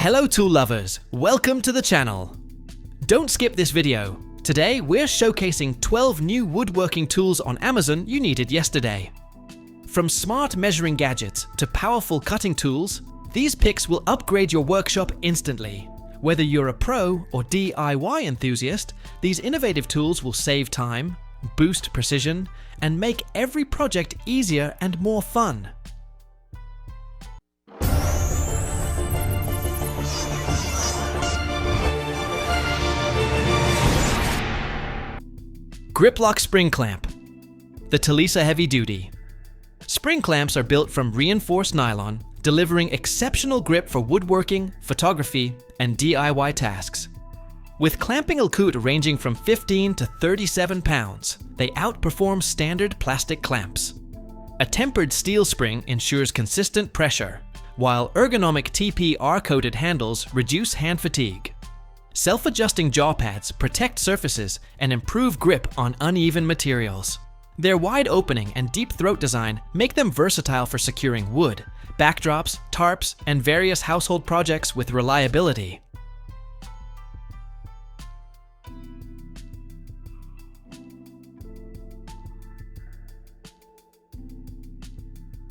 Hello tool lovers, welcome to the channel. Don't skip this video. Today we're showcasing 12 new woodworking tools on Amazon you needed yesterday. From smart measuring gadgets to powerful cutting tools, these picks will upgrade your workshop instantly. Whether you're a pro or DIY enthusiast, these innovative tools will save time, boost precision, and make every project easier and more fun. Griplock Spring Clamp. The TOLESA Heavy Duty. Spring clamps are built from reinforced nylon, delivering exceptional grip for woodworking, photography, and DIY tasks. With clamping output ranging from 15 to 37 pounds, they outperform standard plastic clamps. A tempered steel spring ensures consistent pressure, while ergonomic TPR-coated handles reduce hand fatigue. Self-adjusting jaw pads protect surfaces and improve grip on uneven materials. Their wide opening and deep throat design make them versatile for securing wood, backdrops, tarps, and various household projects with reliability.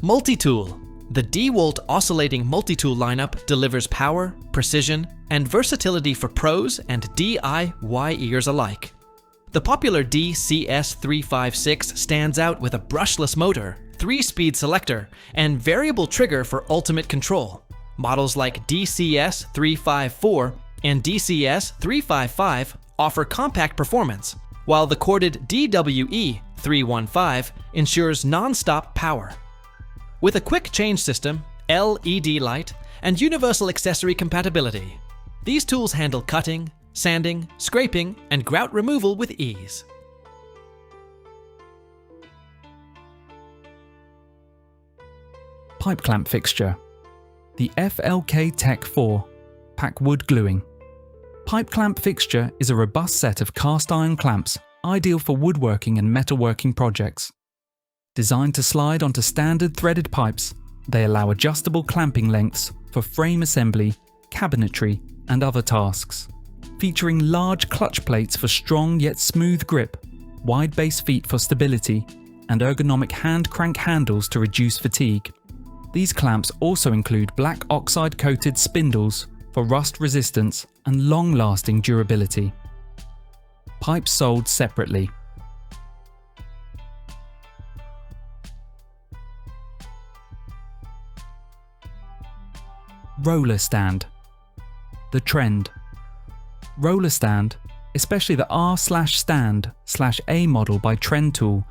Multi-Tool. The DEWALT Oscillating Multi-Tool lineup delivers power, precision, and versatility for pros and DIY-ers alike. The popular DCS356 stands out with a brushless motor, 3-speed selector, and variable trigger for ultimate control. Models like DCS354 and DCS355 offer compact performance, while the corded DWE315 ensures non-stop power. With a quick change system, LED light, and universal accessory compatibility, these tools handle cutting, sanding, scraping, and grout removal with ease. Pipe clamp fixture. The FLK Tech 4 Pack Wood Gluing. Pipe clamp fixture is a robust set of cast iron clamps ideal for woodworking and metalworking projects. Designed to slide onto standard threaded pipes, they allow adjustable clamping lengths for frame assembly, cabinetry, and other tasks. Featuring large clutch plates for strong yet smooth grip, wide base feet for stability, and ergonomic hand crank handles to reduce fatigue. These clamps also include black oxide coated spindles for rust resistance and long-lasting durability. Pipes sold separately. Roller stand. The trend. Roller stand, especially the R/stand/A model by Trend Tool,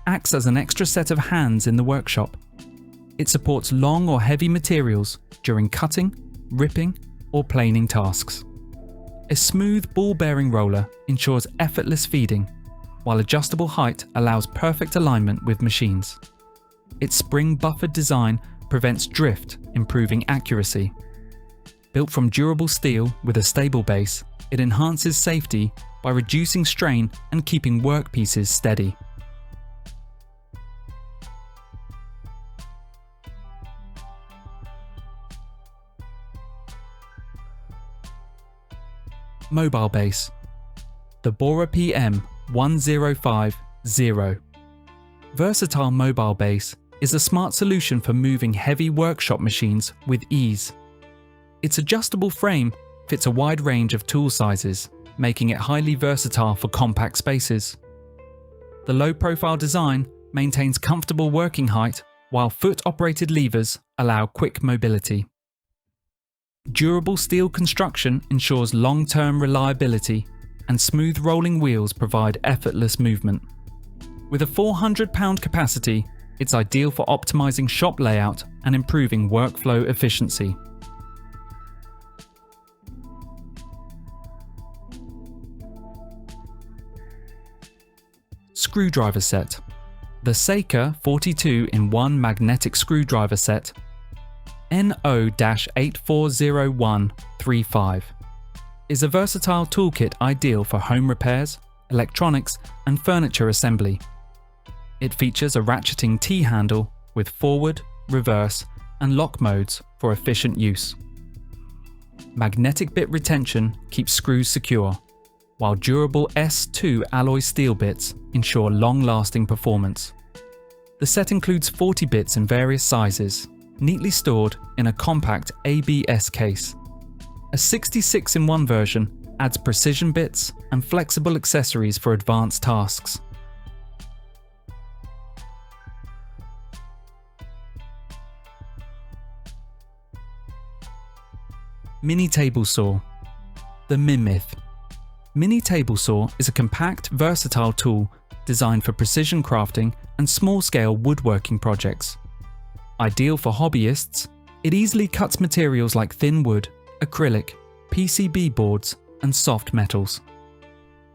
acts as an extra set of hands in the workshop. It supports long or heavy materials during cutting, ripping, or planing tasks. A smooth ball-bearing roller ensures effortless feeding, while adjustable height allows perfect alignment with machines. Its spring-buffered design prevents drift, improving accuracy. Built from durable steel with a stable base, it enhances safety by reducing strain and keeping workpieces steady. Mobile base. The BORA PM 1050. Versatile mobile base is a smart solution for moving heavy workshop machines with ease. Its adjustable frame fits a wide range of tool sizes, making it highly versatile for compact spaces. The low-profile design maintains comfortable working height, while foot-operated levers allow quick mobility. Durable steel construction ensures long-term reliability, and smooth rolling wheels provide effortless movement. With a 400-pound capacity, it's ideal for optimizing shop layout and improving workflow efficiency. Screwdriver set. The Seika 42-in-1 magnetic screwdriver set NO-840135 is a versatile toolkit ideal for home repairs, electronics, and furniture assembly. It features a ratcheting T-handle with forward, reverse, and lock modes for efficient use. magnetic bit retention keeps screws secure, while durable S2 alloy steel bits ensure long-lasting performance. The set includes 40 bits in various sizes, neatly stored in a compact ABS case. A 66-in-1 version adds precision bits and flexible accessories for advanced tasks. Mini Table Saw. The MIMYTH. Mini Table Saw is a compact, versatile tool designed for precision crafting and small-scale woodworking projects. Ideal for hobbyists, it easily cuts materials like thin wood, acrylic, PCB boards, and soft metals.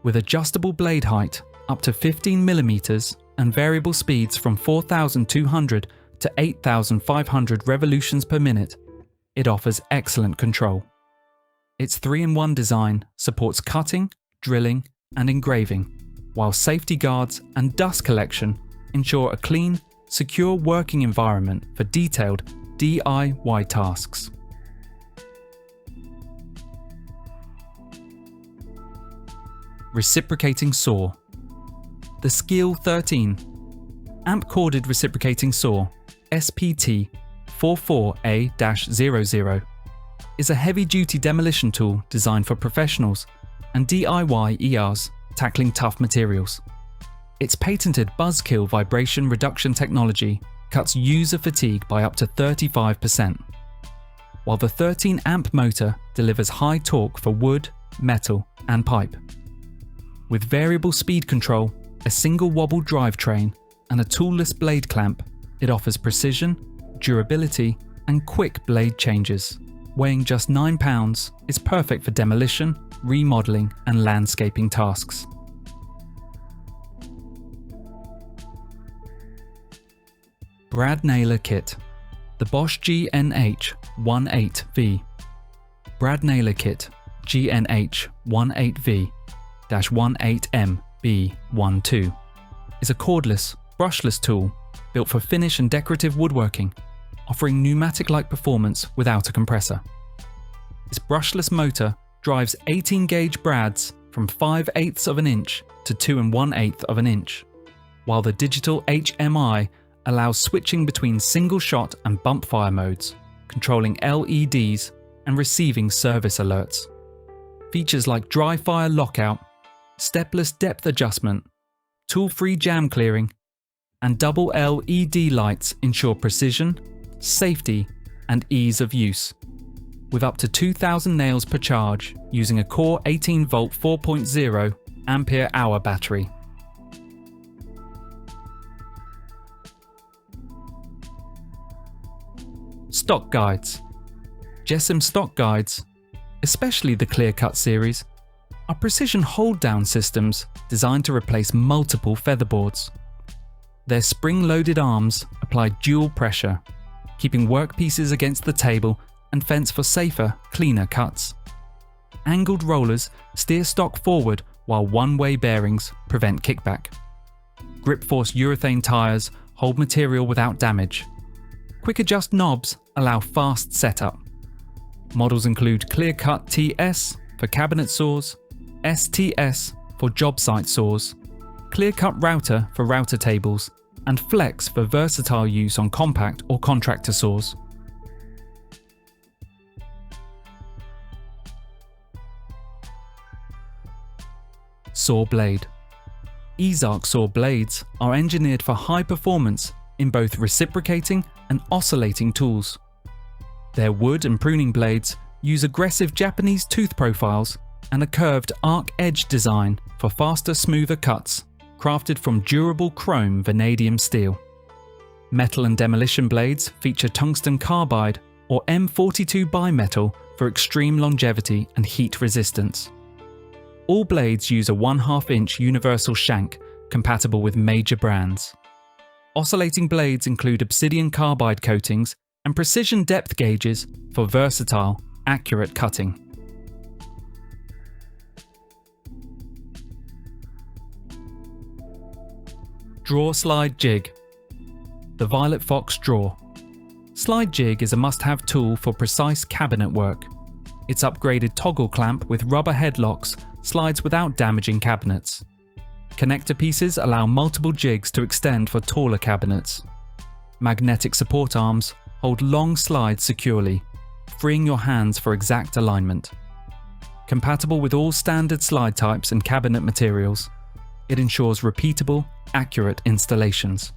With adjustable blade height up to 15mm and variable speeds from 4,200 to 8,500 revolutions per minute, it offers excellent control. Its 3-in-1 design supports cutting, drilling, and engraving, while safety guards and dust collection ensure a clean, secure working environment for detailed DIY tasks. Reciprocating Saw. The SKIL 13 Amp-corded reciprocating saw, SPT 44A-00, is a heavy-duty demolition tool designed for professionals and DIY ERs tackling tough materials. Its patented buzzkill vibration reduction technology cuts user fatigue by up to 35%, while the 13-amp motor delivers high torque for wood, metal, and pipe. With variable speed control, a single wobble drivetrain, and a toolless blade clamp, it offers precision, durability, and quick blade changes. Weighing just 9 pounds, it's perfect for demolition, remodeling, and landscaping tasks. Brad Naylor Kit. The BOSCH GNH-18V. Brad Naylor Kit GNH-18V-18MB12 is a cordless, brushless tool built for finish and decorative woodworking, offering pneumatic-like performance without a compressor. Its brushless motor drives 18-gauge brads from 5/8 of an inch to 2 1/8 of an inch, while the digital HMI allows switching between single-shot and bump-fire modes, controlling LEDs and receiving service alerts. Features like dry fire lockout, stepless depth adjustment, tool-free jam clearing, and double LED lights ensure precision, safety, and ease of use. With up to 2,000 nails per charge using a Core 18V 4.0 ampere-hour battery. Stock guides. JessEm stock guides, especially the Clear Cut series, are precision hold-down systems designed to replace multiple featherboards. Their spring-loaded arms apply dual pressure, keeping workpieces against the table and fence for safer, cleaner cuts. Angled rollers steer stock forward while one-way bearings prevent kickback. Grip-force urethane tyres hold material without damage. Quick adjust knobs allow fast setup. Models include Clear Cut TS for cabinet saws, STS for job site saws, Clear Cut Router for router tables, and Flex for versatile use on compact or contractor saws. Saw Blade. EZARC Saw Blades are engineered for high performance in both reciprocating and oscillating tools. Their wood and pruning blades use aggressive Japanese tooth profiles and a curved arc edge design for faster, smoother cuts, crafted from durable chrome vanadium steel. Metal and demolition blades feature tungsten carbide or M42 bimetal for extreme longevity and heat resistance. All blades use a 1/2 inch universal shank compatible with major brands. Oscillating blades include obsidian carbide coatings and precision depth gauges for versatile, accurate cutting. Drawer Slide Jig. The Violet Fox Drawer. Slide Jig is a must-have tool for precise cabinet work. Its upgraded toggle clamp with rubber headlocks slides without damaging cabinets. Connector pieces allow multiple jigs to extend for taller cabinets. Magnetic support arms hold long slides securely, freeing your hands for exact alignment. Compatible with all standard slide types and cabinet materials, it ensures repeatable, accurate installations.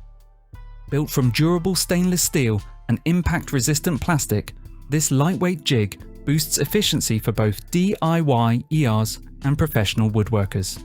Built from durable stainless steel and impact-resistant plastic, this lightweight jig boosts efficiency for both DIY ERs and professional woodworkers.